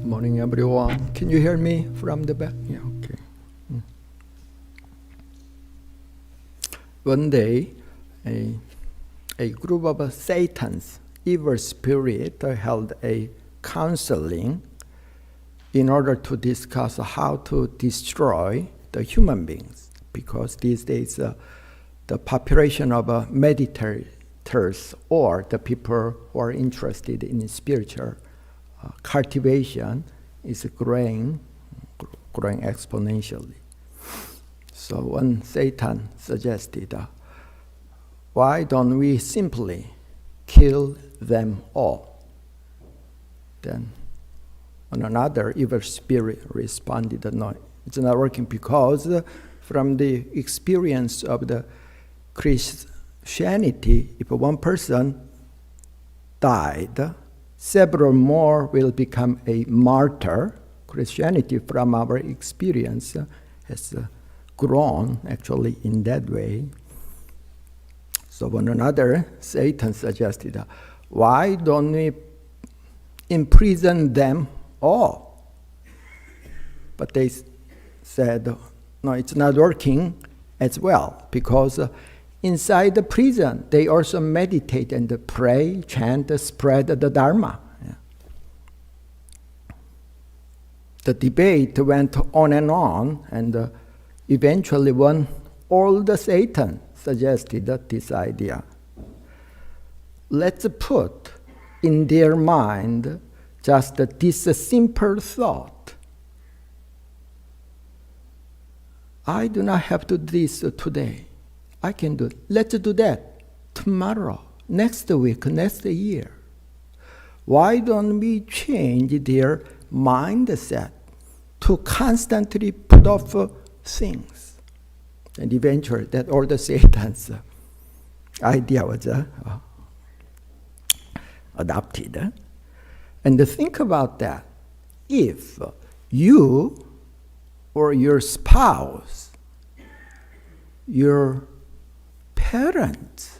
Morning, everyone. Can you hear me from the back? Yeah, okay. One day, a group of Satan's evil spirit held a counseling in order to discuss how to destroy the human beings, because these days the population of meditators or the people who are interested in spiritual cultivation is growing exponentially. So when Satan suggested, why don't we simply kill them all? Then another evil spirit responded, no, it's not working, because from the experience of the Christianity, if one person died, several more will become a martyr. Christianity, from our experience, has grown actually in that way. So when another, Satan suggested, why don't we imprison them all? But they said, no, it's not working as well, because inside the prison, they also meditate and pray, chant, spread the Dharma. Yeah. The debate went on, and eventually one old Satan suggested this idea. Let's put in their mind just this simple thought. I do not have to do this today. I can do it. Let's do that tomorrow, next week, next year. Why don't we change their mindset to constantly put off things? And eventually, that all the Satan's idea was adopted. And think about that. If you or your spouse, your parents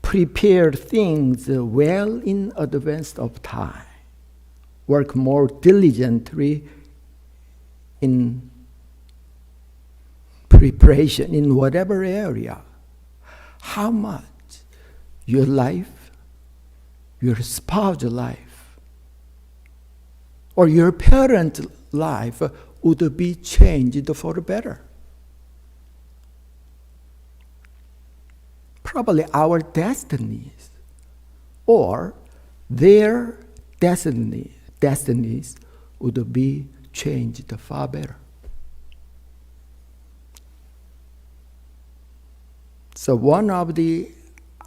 prepare things well in advance of time, work more diligently in preparation in whatever area, how much your life, your spouse's life, or your parent's life would be changed for the better. Probably our destinies or their destinies would be changed far better. So one of the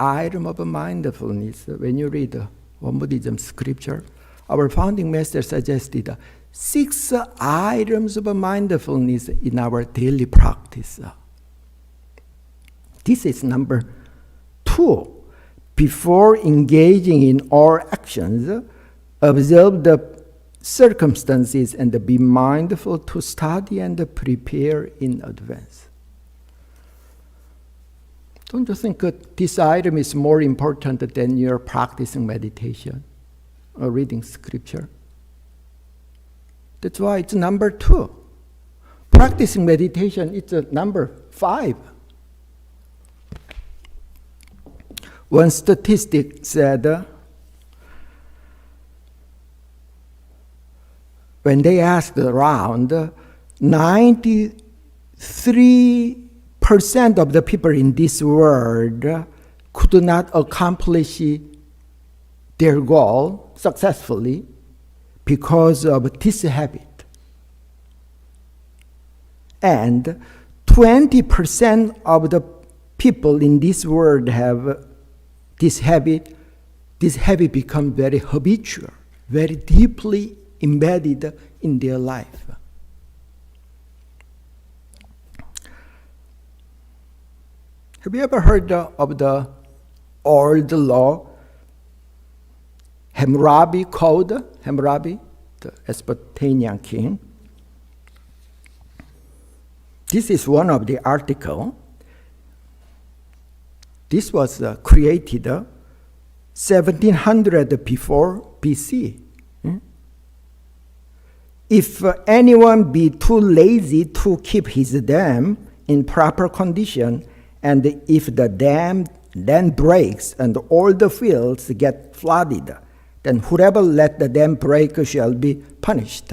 items of mindfulness, when you read one Buddhism scripture, our founding master suggested 6 items of mindfulness in our daily practice. This is number 2. Before engaging in all actions, observe the circumstances and be mindful to study and prepare in advance. Don't you think this item is more important than your practicing meditation or reading scripture? That's why it's number 2. Practicing meditation, it's number 5. One statistic said, when they asked around, 93% of the people in this world could not accomplish their goal successfully because of this habit. And 20% of the people in this world have this habit becomes very habitual, very deeply embedded in their life. Have you ever heard of the old law, Hammurabi Code? Hammurabi, the Mesopotamian king. This is one of the articles. This was created 1700 before BC. If anyone be too lazy to keep his dam in proper condition, and if the dam then breaks and all the fields get flooded, then whoever let the dam break shall be punished.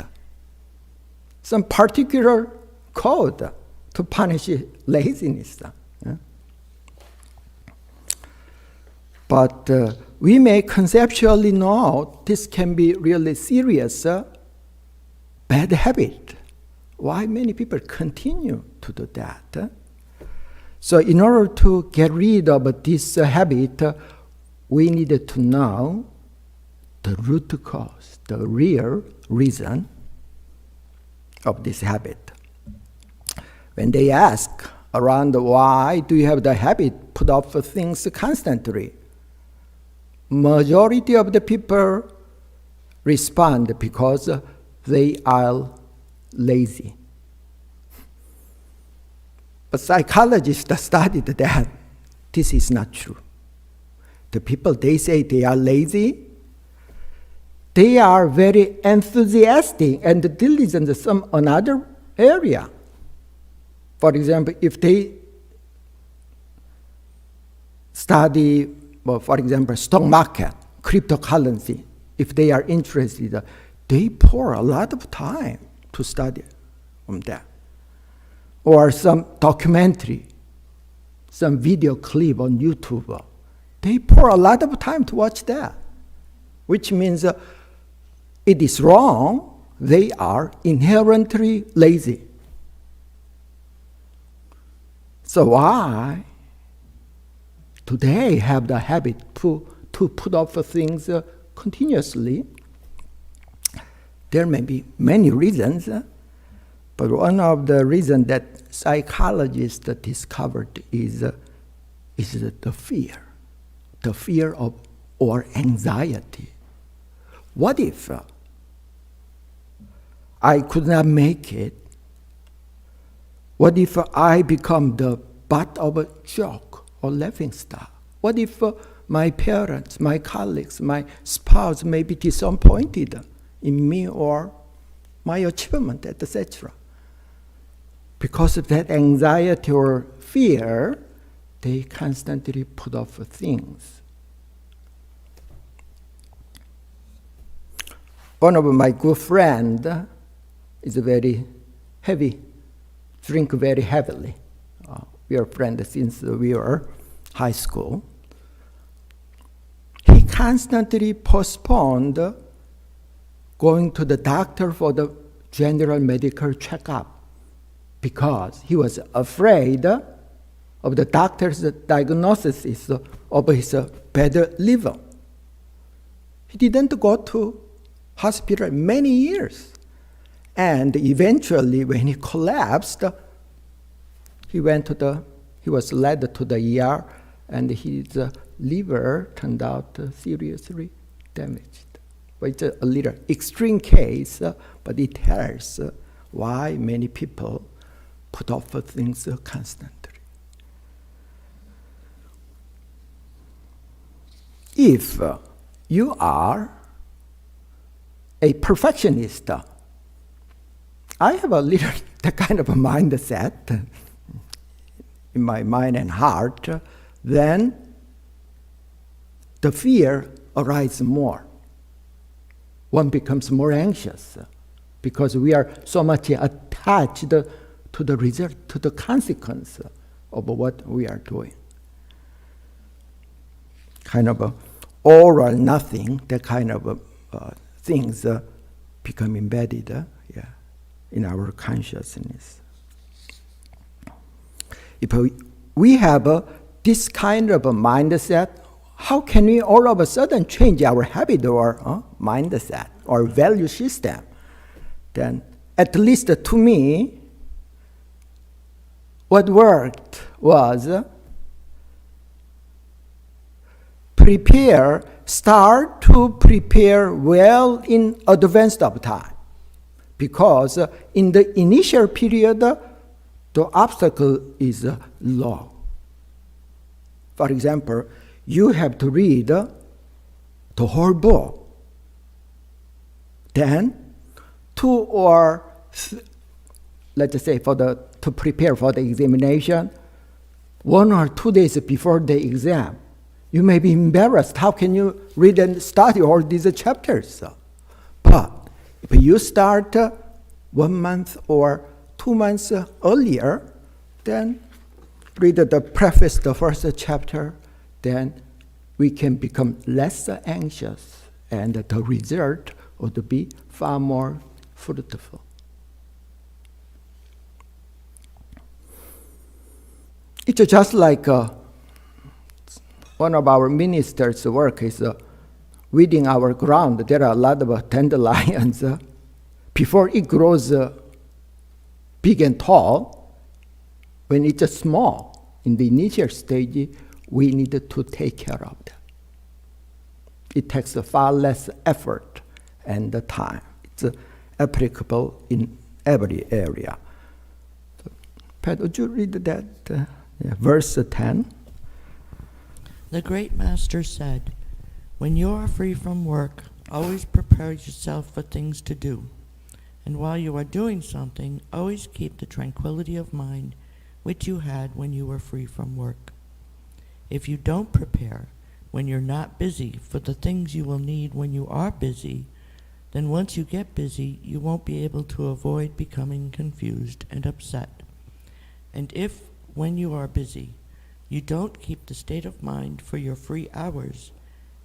Some particular code to punish laziness. But we may conceptually know this can be really serious bad habit. Why many people continue to do that? So in order to get rid of this habit, we needed to know the root cause, the real reason of this habit. When they ask around why do you have the habit put off things constantly, majority of the people respond because they are lazy. But psychologists studied that this is not true. The people, they say they are lazy, they are very enthusiastic and diligent in some another area. For example, if they study, for example, stock market, cryptocurrency, if they are interested, they pour a lot of time to study on that. Or some documentary, some video clip on YouTube. They pour a lot of time to watch that, which means it is wrong. They are inherently lazy. So why do they have the habit to put off things continuously? There may be many reasons, but one of the reasons that psychologists discovered is the fear of or anxiety. What if I could not make it? What if I become the butt of a joke or laughing stock? What if my parents, my colleagues, my spouse may be disappointed in me or my achievement, etc.? Because of that anxiety or fear, they constantly put off things. One of my good friends is very heavy, drink very heavily. We are friends since we were high school. He constantly postponed going to the doctor for the general medical checkup because he was afraid of the doctor's diagnosis of his bad liver. He didn't go to hospital many years. And eventually, when he collapsed, he was led to the ER, and his liver turned out seriously damaged. But it's a little extreme case, but it tells why many people put off things constantly. If you are a perfectionist, I have a little that kind of a mindset in my mind and heart, then the fear arises more. One becomes more anxious because we are so much attached to the result, to the consequence of what we are doing. Kind of all or nothing, that kind of things become embedded in our consciousness. If we have this kind of a mindset, how can we all of a sudden change our habit or mindset or value system? Then, at least to me, what worked was start to prepare well in advance of time. Because in the initial period, the obstacle is low. For example, you have to read the whole book. Then, 2 or let's say to prepare for the examination, 1 or 2 days before the exam, you may be embarrassed. How can you read and study all these chapters? But if you start 1 month or 2 months earlier, then read the preface, the first chapter, then we can become less anxious, and the result would be far more fruitful. It's just like one of our ministers' work is weeding our ground. There are a lot of dandelions. Before it grows big and tall, when it's small, in the initial stage, we need to take care of that. It takes far less effort and time. It's applicable in every area. So, Pat, would you read that verse 10? The great master said, "When you are free from work, always prepare yourself for things to do. And while you are doing something, always keep the tranquility of mind which you had when you were free from work. If you don't prepare when you're not busy for the things you will need when you are busy, then once you get busy, you won't be able to avoid becoming confused and upset. And if, when you are busy, you don't keep the state of mind for your free hours,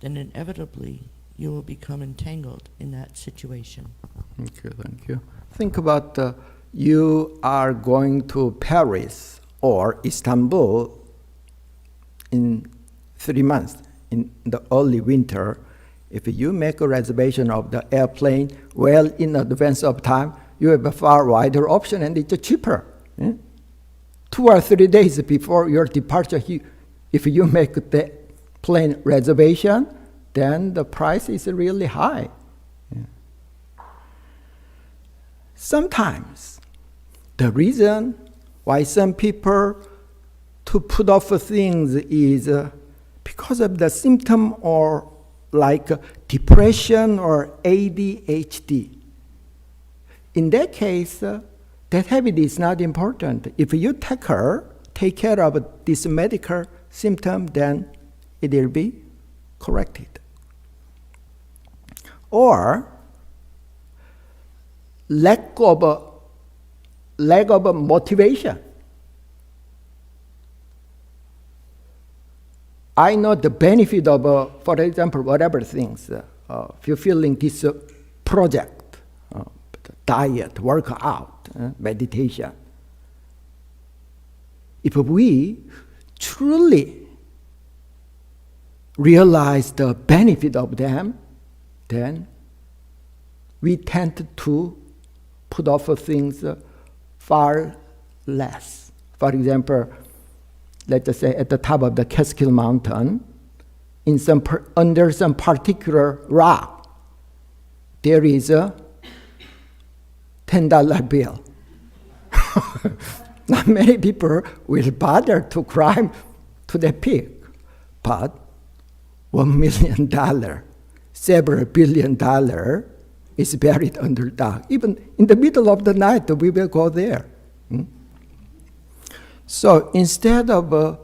then inevitably you will become entangled in that situation." Thank you. Think about you are going to Paris or Istanbul in 3 months, in the early winter. If you make a reservation of the airplane well in advance of time, you have a far wider option and it's cheaper. 2 or 3 days before your departure, if you make the plane reservation, then the price is really high. Sometimes the reason why some people to put off things is because of the symptom or like depression or ADHD. In that case, that habit is not important. If you take care of this medical symptom, then it will be corrected. Or lack of motivation. I know the benefit of, for example, whatever things, fulfilling this project, diet, workout, meditation. If we truly realize the benefit of them, then we tend to put off things far less. For example, let's say at the top of the Catskill Mountain, under some particular rock, there is a $10 bill. Not many people will bother to climb to the peak, but $1 million, several billion dollars is buried under dark. Even in the middle of the night, we will go there. So instead of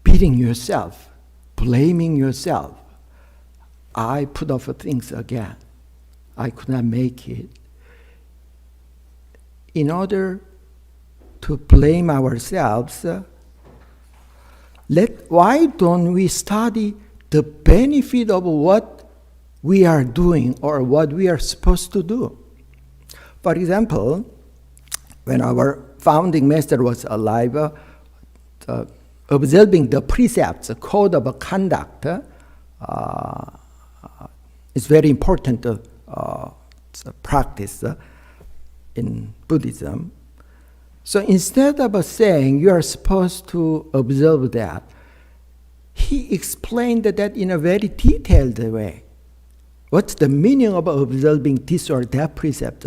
beating yourself, blaming yourself, I put off things again. I could not make it. In order to blame ourselves, why don't we study the benefit of what we are doing or what we are supposed to do? For example, when our founding master was alive, observing the precepts, the code of conduct, is very important practice in Buddhism. So instead of saying you are supposed to observe that, he explained that in a very detailed way. What's the meaning of observing this or that precept?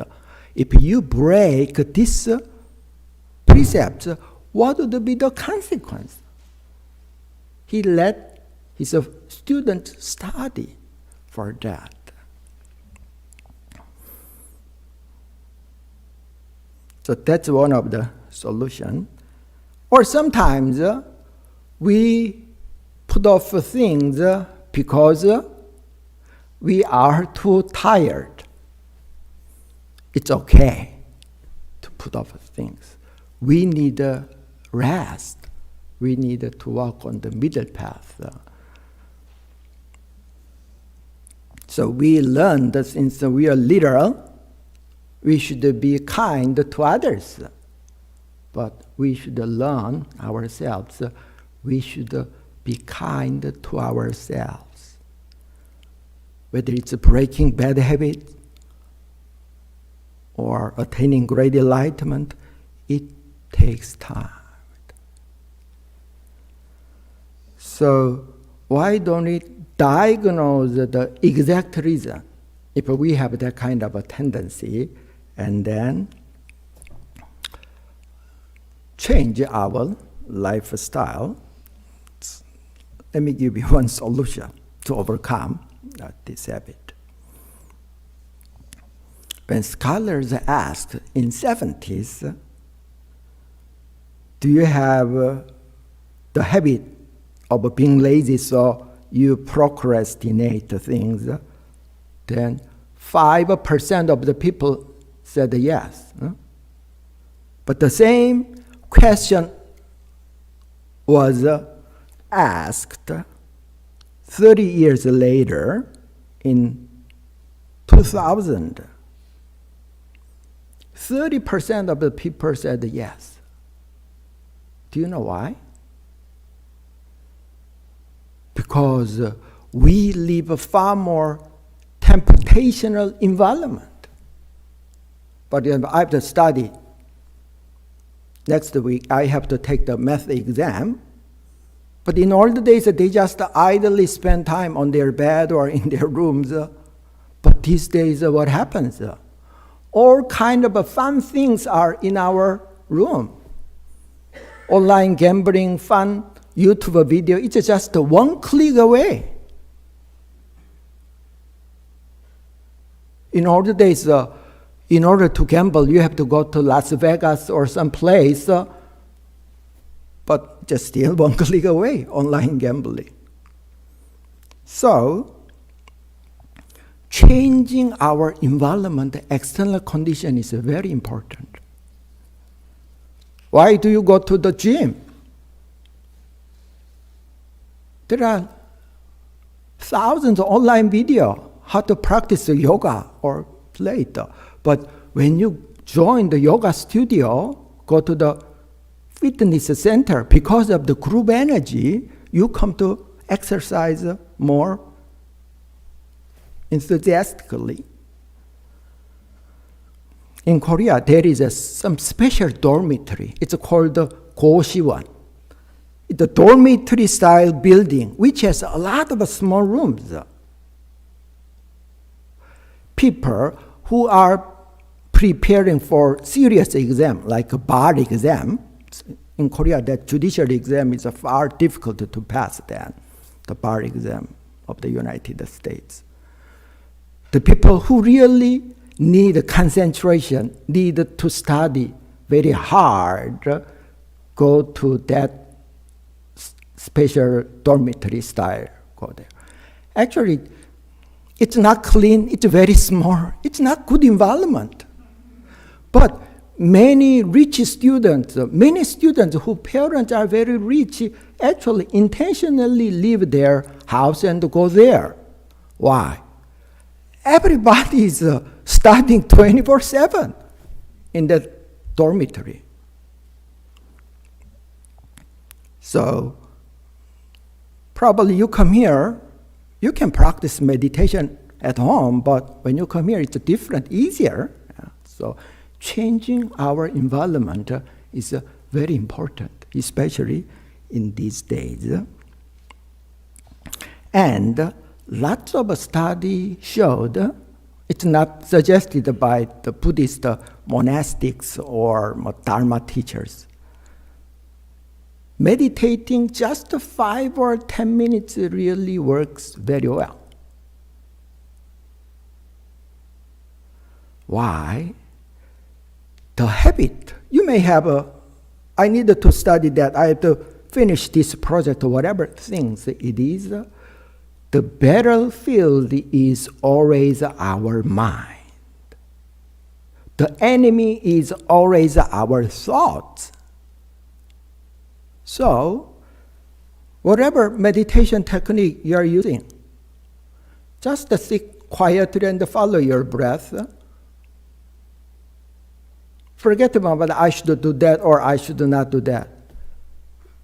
If you break this precept, what would be the consequence? He let his students study for that. So that's one of the solutions. Or sometimes we put off things because we are too tired. It's okay to put off things. We need rest. We need to walk on the middle path. So we learn that since we are little, we should be kind to others. But we should learn ourselves. We should be kind to ourselves. Whether it's breaking bad habits or attaining great enlightenment, it takes time. So why don't we diagnose the exact reason if we have that kind of a tendency, and then change our lifestyle? Let me give you one solution to overcome this habit. When scholars asked in 70s, do you have the habit of being lazy so you procrastinate things? Then 5% of the people said yes. But the same question was asked 30 years later in 2000. 30% of the people said yes. Do you know why? Because we live a far more temptational environment. But I have to study. Next week, I have to take the math exam. But in all the days, they just idly spend time on their bed or in their rooms. But these days, what happens? All kind of fun things are in our room. Online gambling, fun, YouTube video, it's just one click away. In all the days, in order to gamble, you have to go to Las Vegas or some place, but just still one click away, online gambling. So, changing our environment, external condition is very important. Why do you go to the gym? There are thousands of online videos how to practice yoga or play it. But when you join the yoga studio, go to the fitness center, because of the group energy, you come to exercise more enthusiastically. In Korea, there is some special dormitory. It's called the Goshiwon. It's a dormitory-style building, which has a lot of small rooms. People who are preparing for serious exam, like a bar exam, in Korea, that judicial exam is far difficult to pass than the bar exam of the United States. The people who really need concentration, need to study very hard, go to that special dormitory style, go there. Actually, it's not clean, it's very small, it's not good environment. But many rich students, many students whose parents are very rich, actually intentionally leave their house and go there. Why? Everybody is studying 24/7 in the dormitory. So, probably you come here, you can practice meditation at home, but when you come here, it's different, easier. So, changing our environment is very important, especially in these days. And lots of study showed, it's not suggested by the Buddhist monastics or Dharma teachers. Meditating just 5 or 10 minutes really works very well. Why? the habit. You may have I need to study that, I have to finish this project or whatever things it is. The battlefield is always our mind. The enemy is always our thoughts. So, whatever meditation technique you are using, just sit quietly and follow your breath. Forget about I should do that or I should not do that.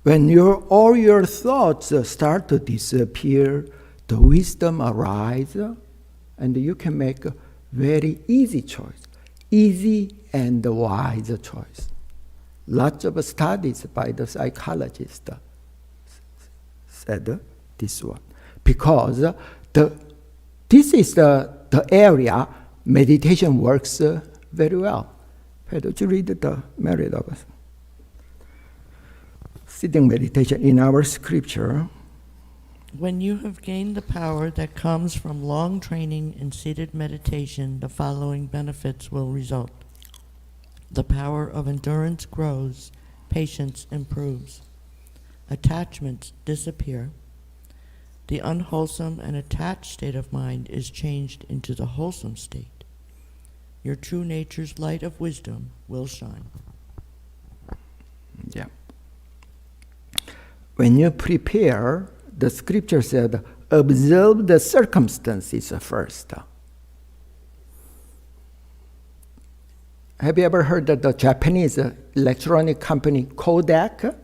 When all your thoughts start to disappear, the wisdom arises, and you can make a very easy choice. Easy and wise choice. Lots of studies by the psychologist said this one. Because this is the area meditation works very well. Would you read the merit of sitting meditation in our scripture? When you have gained the power that comes from long training in seated meditation, the following benefits will result. The power of endurance grows, patience improves, attachments disappear, the unwholesome and attached state of mind is changed into the wholesome state. Your true nature's light of wisdom will shine. Yeah. When you prepare, the scripture said, observe the circumstances first. Have you ever heard that the Japanese electronic company Kodak?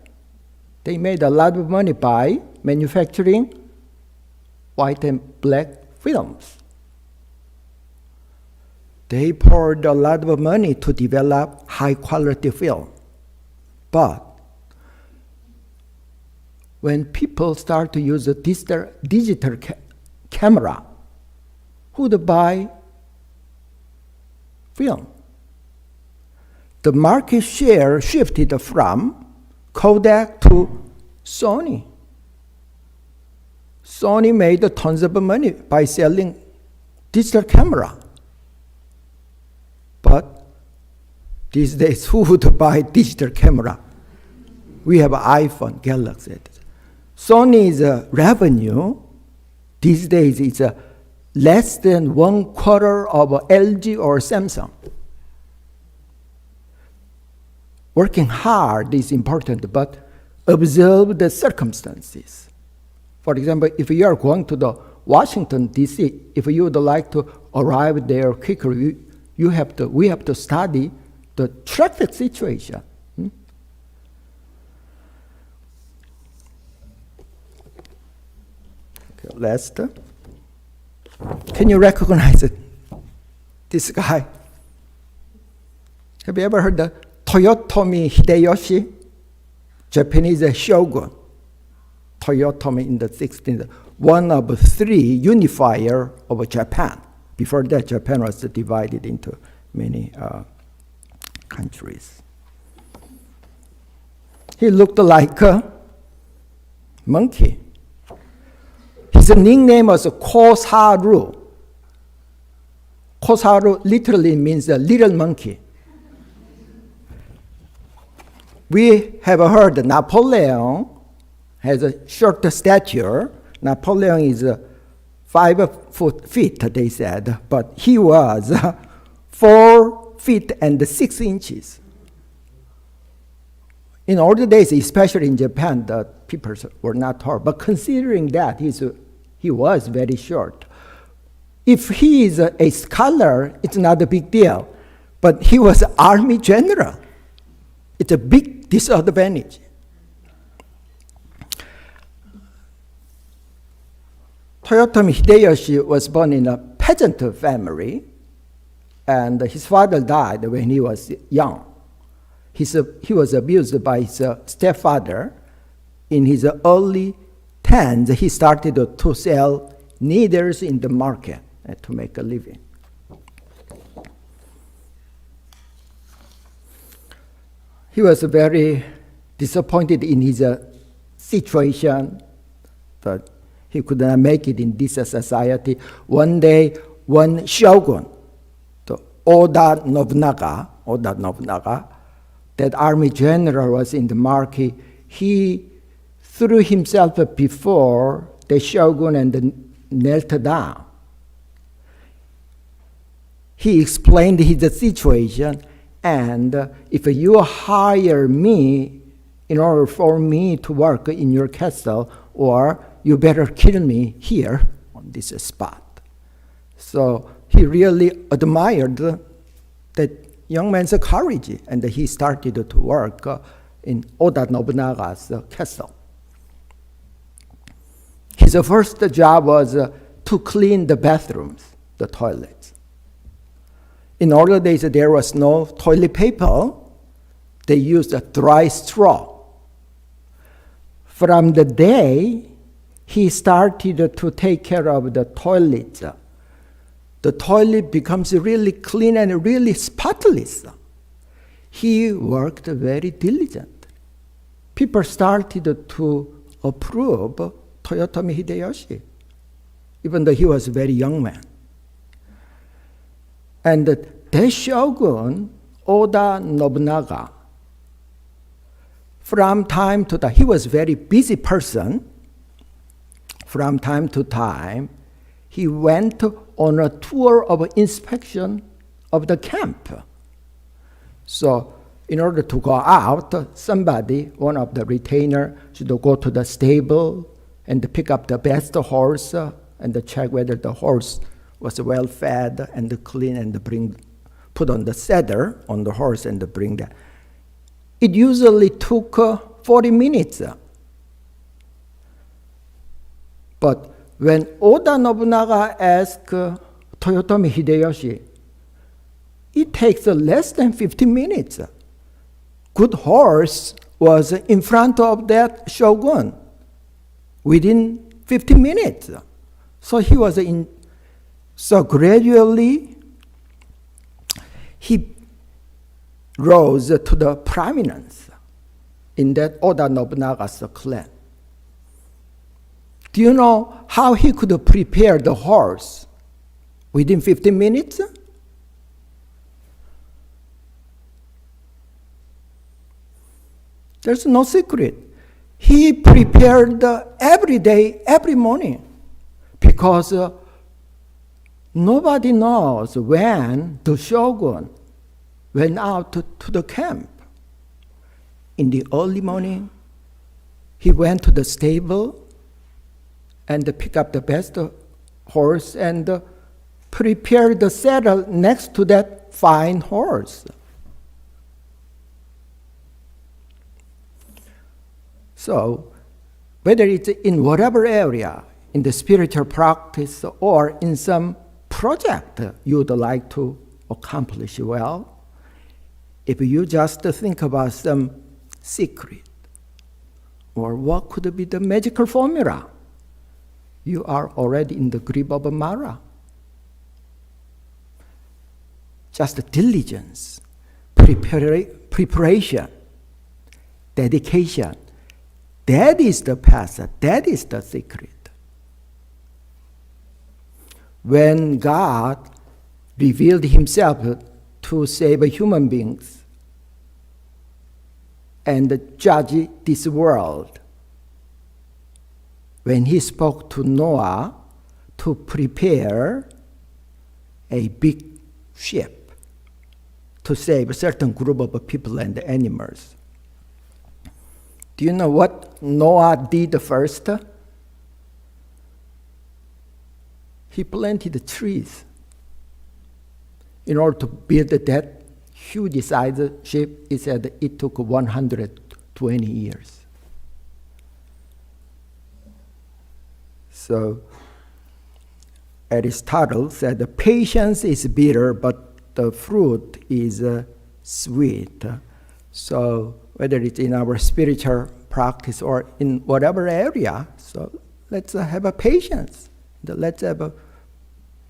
They made a lot of money by manufacturing white and black films. They poured a lot of money to develop high-quality film. But when people start to use a digital camera, who would buy film? The market share shifted from Kodak to Sony. Sony made tons of money by selling digital camera. But these days, who would buy digital camera? We have iPhone, Galaxy. Sony's revenue these days is less than 1/4 of LG or Samsung. Working hard is important, but observe the circumstances. For example, if you are going to the Washington, D.C., if you would like to arrive there quickly, we have to study the traffic situation. Okay, last. Can you recognize this guy? Have you ever heard the Toyotomi Hideyoshi, Japanese shogun? Toyotomi in the 16th, one of 3 unifier of Japan. Before that, Japan was divided into many countries. He looked like a monkey. His nickname was Kosaru. Kosaru literally means a little monkey. We have heard Napoleon has a short stature. Napoleon is 5 feet, they said, but he was 4 feet and 6 inches. In older days, especially in Japan, the people were not tall. But considering that, he was very short. If he is a scholar, it's not a big deal. But he was an army general. It's a big disadvantage. Toyotomi Hideyoshi was born in a peasant family, and his father died when he was young. He was abused by his stepfather. In his early teens, he started to sell needles in the market to make a living. He was very disappointed in his situation, that he could not make it in this society. One day, one shogun, the Oda Nobunaga, Oda Nobunaga. That army general was in the market. He threw himself before the shogun and knelt down. He explained his situation, and if you hire me in order for me to work in your castle, or you better kill me here on this spot. So he really admired that young man's courage, and he started to work in Oda Nobunaga's castle. His first job was to clean the bathrooms, the toilets. In older days, there was no toilet paper. They used a dry straw. From the day he started to take care of the toilets, the toilet becomes really clean and really spotless. He worked very diligently. People started to approve Toyotomi Hideyoshi, even though he was a very young man. And the shogun, Oda Nobunaga, from time to time, he was a very busy person. From time to time, he went on a tour of inspection of the camp. So in order to go out, somebody, one of the retainer, should go to the stable and pick up the best horse and check whether the horse was well fed and clean, and put on the saddle on the horse and bring that. It usually took 40 minutes. But when Oda Nobunaga asked Toyotomi Hideyoshi, it takes less than 15 minutes. Good horse was in front of that shogun within 15 minutes. So he was so gradually he rose to the prominence in that Oda Nobunaga's clan. Do you know how he could prepare the horse within 15 minutes? There's no secret. He prepared every day, every morning, because nobody knows when the shogun went out to the camp. In the early morning, he went to the stable and picked up the best horse and prepared the saddle next to that fine horse. So, whether it's in whatever area, in the spiritual practice or in some project you'd like to accomplish well, if you just think about some secret or what could be the magical formula, you are already in the grip of Mara. Just diligence, preparation, dedication. That is the path, that is the secret. When God revealed himself to save human beings and judge this world, when he spoke to Noah to prepare a big ship to save a certain group of people and animals, do you know what Noah did first? He planted trees in order to build that huge size ship. He said it took 120 years. So Aristotle said the patience is bitter, but the fruit is sweet. So whether it's in our spiritual practice or in whatever area, so let's have a patience. Let's have a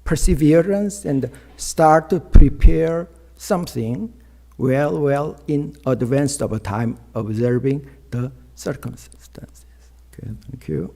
perseverance and start to prepare something well in advance of a time, observing the circumstances. Okay, thank you.